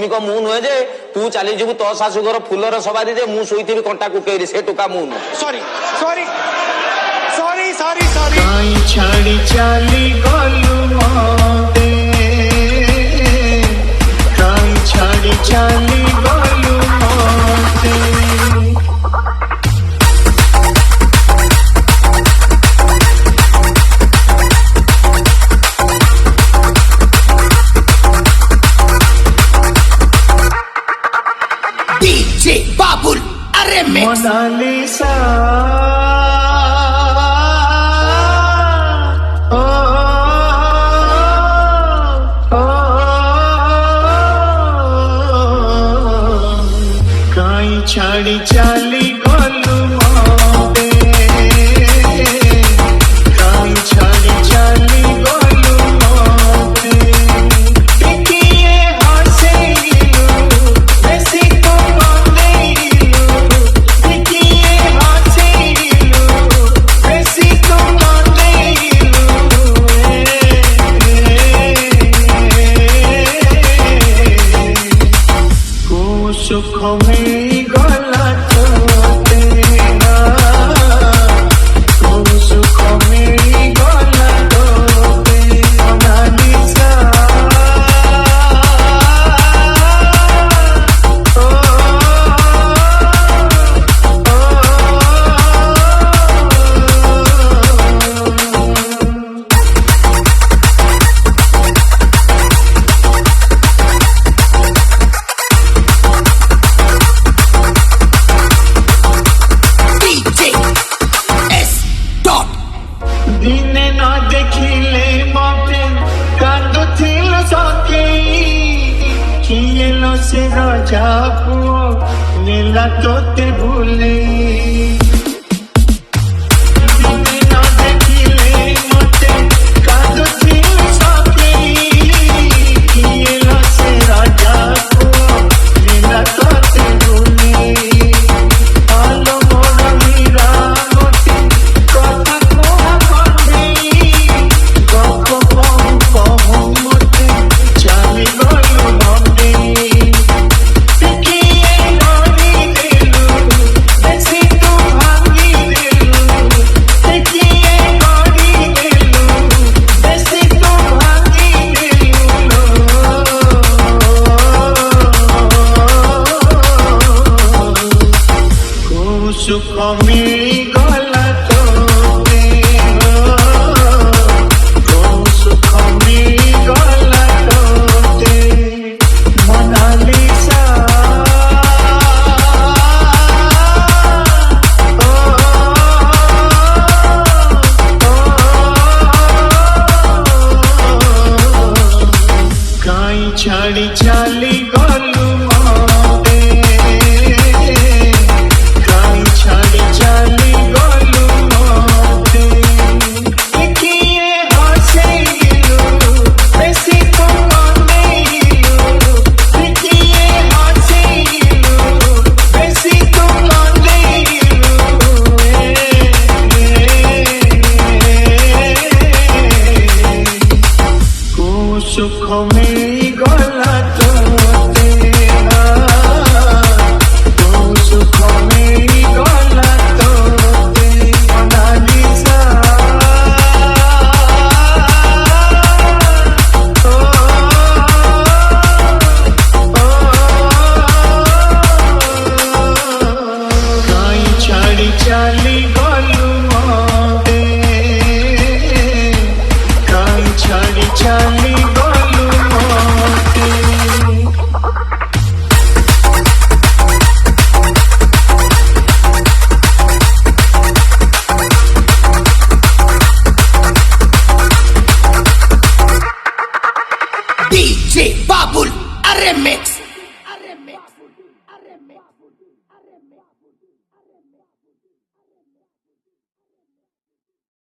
प्रेमिक मु नुहे जे तू चली जीवु तो शाशुघर फुलर सवारी जे मु शोईथि कंटा कुकेरी से टोका मु नुहे। Sorry sorry sorry sorry sorry काई छाड़ी चाली गलु मोते काई छाड़ी चाली गलु मोते DJ Babul Remix मोनालिसा काई छाड़ी चाली गलु मोते काई छाड़ी चाली गलु मोते देखिए हंसेलु बेसी तो मंदेलु देखिए हंसेलु बेसी तो मंदेलु को सुख में गला तोते को सुख में गला तोते मोनालिसा DJ S Dot दिने न देखिले मते कांदुथिल सके किएलो से राजा पुओ नीला तोते भूले दिने न देखिले मते कांदुथिल सके किएलो से राजा पुओ नीला तोते भूले आलो मोर मीरा मोती कथा कोहा कंदे गप कहू मोते चाली गलु मंदे देखिए गरी देलु बेसी तू भांगी देलु देखिए गरी देलु बेसी तू भांगी देलु को सुख में गला तोते को सुख में गला तोते मोनालिसा काई छाड़ी चाली गलु मोते काई छाड़ी चाली गलु मोते देखिए हंसेलु बेसी तो मंदेलु देखिए हंसेलु बेसी तो मंदेलु को सुख में गला तोते को सुख में गला तोते मोनालिसा काई छाड़ी चाली गलु मोते काई छाड़ी चाली गलु मोते DJ Babul Remix